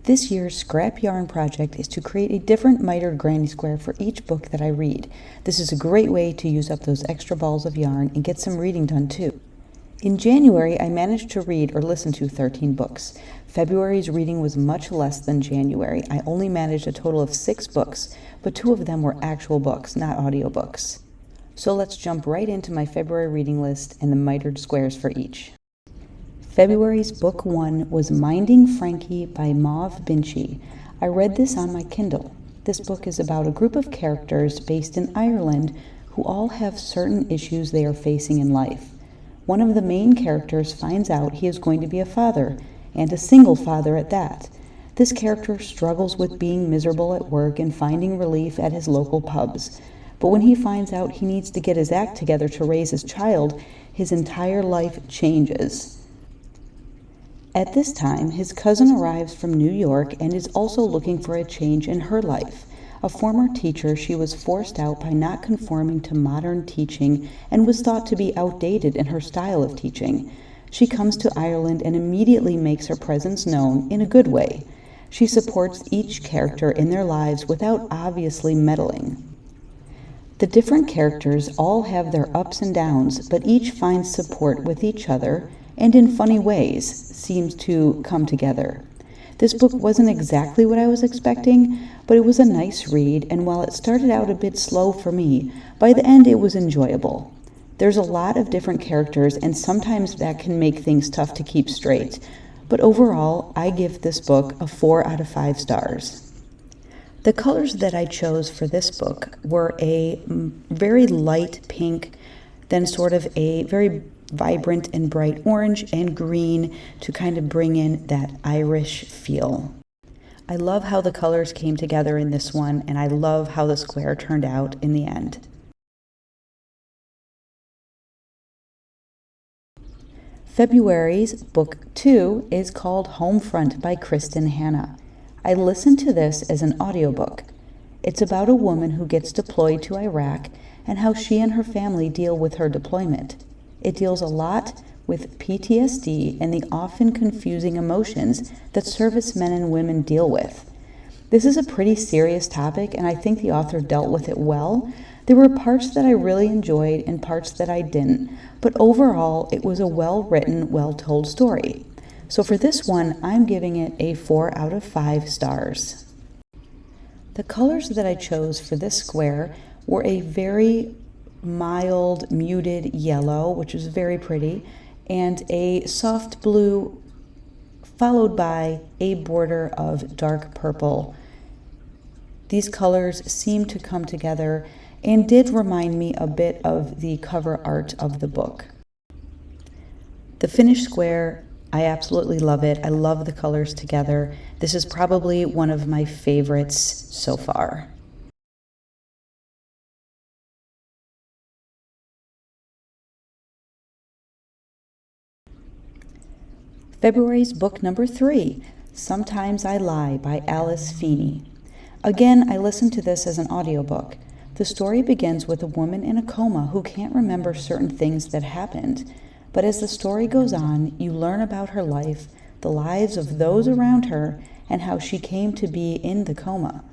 This year's scrap yarn project is to create a different mitered granny square for each book that I read. This is a great way to use up those extra balls of yarn and get some reading done too. In January, I managed to read or listen to 13 books. February's reading was much less than January. I only managed a total of 6 books, but 2 of them were actual books, not audiobooks. So let's jump right into my February reading list and the mitered squares for each. February's book 1 was Minding Frankie by Mauve Binchy. I read this on my Kindle. This book is about a group of characters based in Ireland who all have certain issues they are facing in life. One of the main characters finds out he is going to be a father, and a single father at that. This character struggles with being miserable at work and finding relief at his local pubs. But when he finds out he needs to get his act together to raise his child, his entire life changes. At this time, his cousin arrives from New York and is also looking for a change in her life. A former teacher, she was forced out by not conforming to modern teaching and was thought to be outdated in her style of teaching. She comes to Ireland and immediately makes her presence known in a good way. She supports each character in their lives without obviously meddling. The different characters all have their ups and downs, but each finds support with each other and in funny ways seems to come together. This book wasn't exactly what I was expecting, but it was a nice read, and while it started out a bit slow for me, by the end it was enjoyable. There's a lot of different characters, and sometimes that can make things tough to keep straight, but overall, I give this book a 4 out of 5 stars. The colors that I chose for this book were a very light pink, then sort of a very vibrant and bright orange and green to kind of bring in that Irish feel. I love how the colors came together in this one, and I love how the square turned out in the end. February's book 2 is called Homefront by Kristin Hannah. I listened to this as an audiobook. It's about a woman who gets deployed to Iraq and how she and her family deal with her deployment. It deals a lot with PTSD and the often confusing emotions that servicemen and women deal with. This is a pretty serious topic, and I think the author dealt with it well. There were parts that I really enjoyed and parts that I didn't, but overall it was a well-written, well-told story. So for this one, I'm giving it a 4 out of 5 stars. The colors that I chose for this square were a very mild, muted yellow, which is very pretty, and a soft blue, followed by a border of dark purple. These colors seem to come together and did remind me a bit of the cover art of the book. The finished square, I absolutely love it. I love the colors together. This is probably one of my favorites so far. February's book number 3, Sometimes I Lie by Alice Feeney. Again, I listened to this as an audiobook. The story begins with a woman in a coma who can't remember certain things that happened. But as the story goes on, you learn about her life, the lives of those around her, and how she came to be in the coma.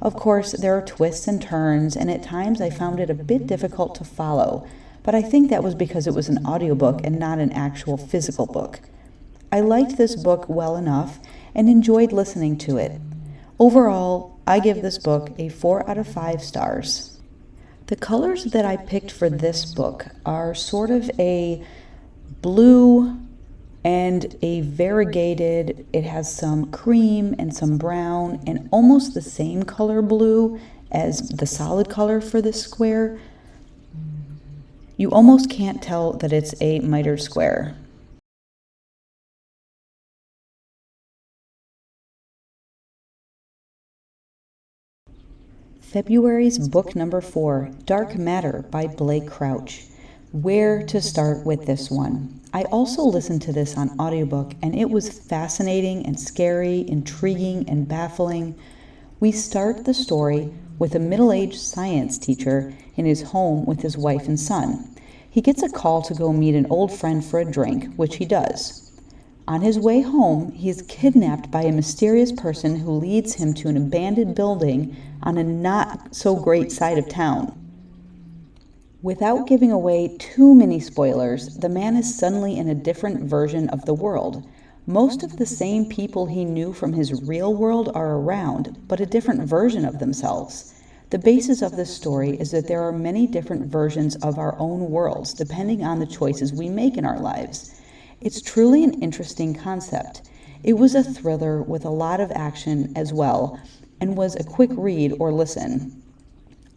Of course, there are twists and turns, and at times I found it a bit difficult to follow, but I think that was because it was an audiobook and not an actual physical book. I liked this book well enough and enjoyed listening to it. Overall, I give this book a 4 out of 5 stars. The colors that I picked for this book are sort of a blue and a variegated, it has some cream and some brown and almost the same color blue as the solid color for this square. You almost can't tell that it's a mitered square. February's book number 4, Dark Matter by Blake Crouch. Where to start with this one? I also listened to this on audiobook, and it was fascinating and scary, intriguing and baffling. We start the story with a middle-aged science teacher in his home with his wife and son. He gets a call to go meet an old friend for a drink, which he does. On his way home, he is kidnapped by a mysterious person who leads him to an abandoned building on a not-so-great side of town. Without giving away too many spoilers, the man is suddenly in a different version of the world. Most of the same people he knew from his real world are around, but a different version of themselves. The basis of this story is that there are many different versions of our own worlds, depending on the choices we make in our lives. It's truly an interesting concept. It was a thriller with a lot of action as well, and was a quick read or listen.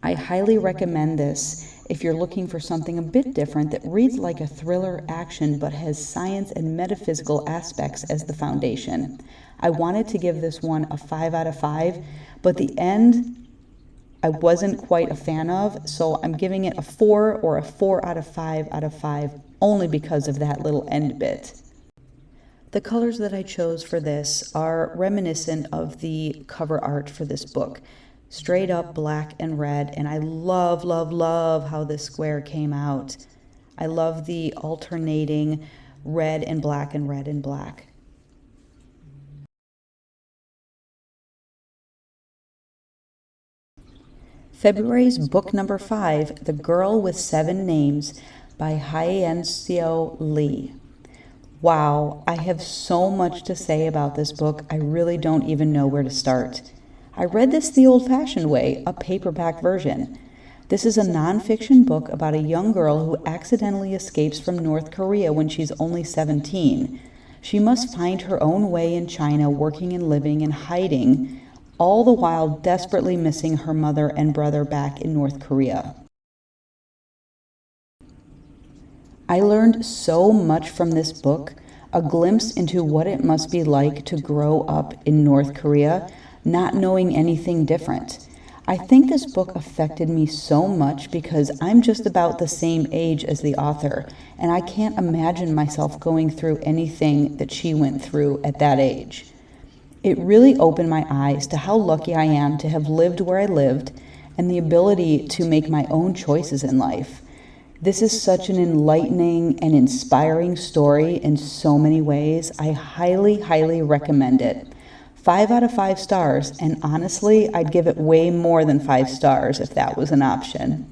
I highly recommend this if you're looking for something a bit different that reads like a thriller action but has science and metaphysical aspects as the foundation. I wanted to give this one a 5 out of 5, but the end I wasn't quite a fan of, so I'm giving it a 4 or a 4 out of 5 only because of that little end bit. The colors that I chose for this are reminiscent of the cover art for this book. Straight up black and red, and I love, love, love how this square came out. I love the alternating red and black and red and black. February's book number 5, The Girl with 7 Names by Hyeonseo Lee. Wow, I have so much to say about this book, I really don't even know where to start. I read this the old-fashioned way, a paperback version. This is a nonfiction book about a young girl who accidentally escapes from North Korea when she's only 17. She must find her own way in China, working and living and hiding, all the while desperately missing her mother and brother back in North Korea. I learned so much from this book, a glimpse into what it must be like to grow up in North Korea, not knowing anything different. I think this book affected me so much because I'm just about the same age as the author, and I can't imagine myself going through anything that she went through at that age. It really opened my eyes to how lucky I am to have lived where I lived and the ability to make my own choices in life. This is such an enlightening and inspiring story in so many ways. I highly, highly recommend it. 5 out of 5 stars, and honestly, I'd give it way more than 5 stars if that was an option.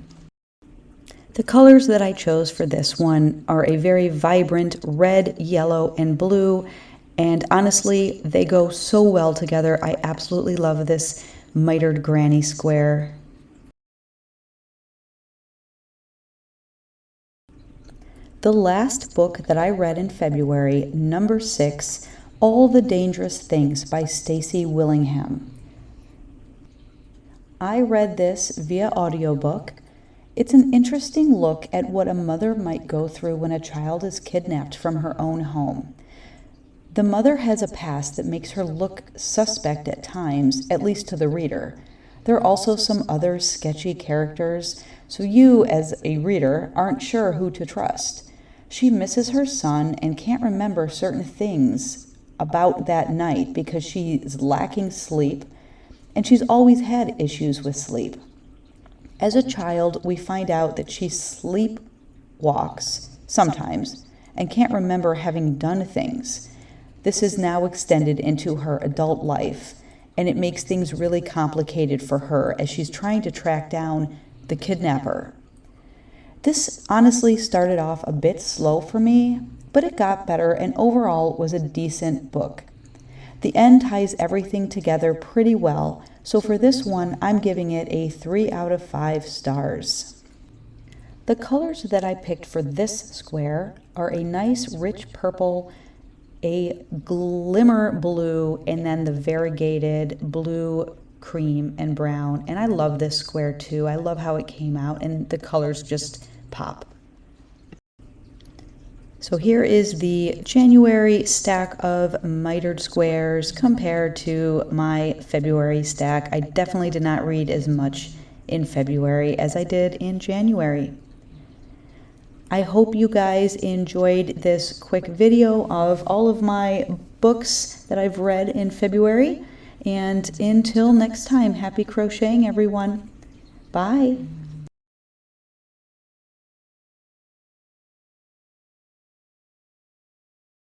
The colors that I chose for this one are a very vibrant red, yellow, and blue, and honestly, they go so well together. I absolutely love this mitered granny square. The last book that I read in February, number 6, All the Dangerous Things by Stacy Willingham. I read this via audiobook. It's an interesting look at what a mother might go through when a child is kidnapped from her own home. The mother has a past that makes her look suspect at times, at least to the reader. There are also some other sketchy characters, so you, as a reader, aren't sure who to trust. She misses her son and can't remember certain things about that night because she's lacking sleep, and she's always had issues with sleep. As a child, we find out that she sleepwalks sometimes and can't remember having done things. This is now extended into her adult life, and it makes things really complicated for her as she's trying to track down the kidnapper. This honestly started off a bit slow for me, but it got better and overall was a decent book. The end ties everything together pretty well, so for this one, I'm giving it a 3 out of 5 stars. The colors that I picked for this square are a nice rich purple, a glimmer blue, and then the variegated blue, cream, and brown. And I love this square too. I love how it came out and the colors just pop. So here is the January stack of mitered squares compared to my February stack. I definitely did not read as much in February as I did in January. I hope you guys enjoyed this quick video of all of my books that I've read in February. And until next time, happy crocheting, everyone. Bye.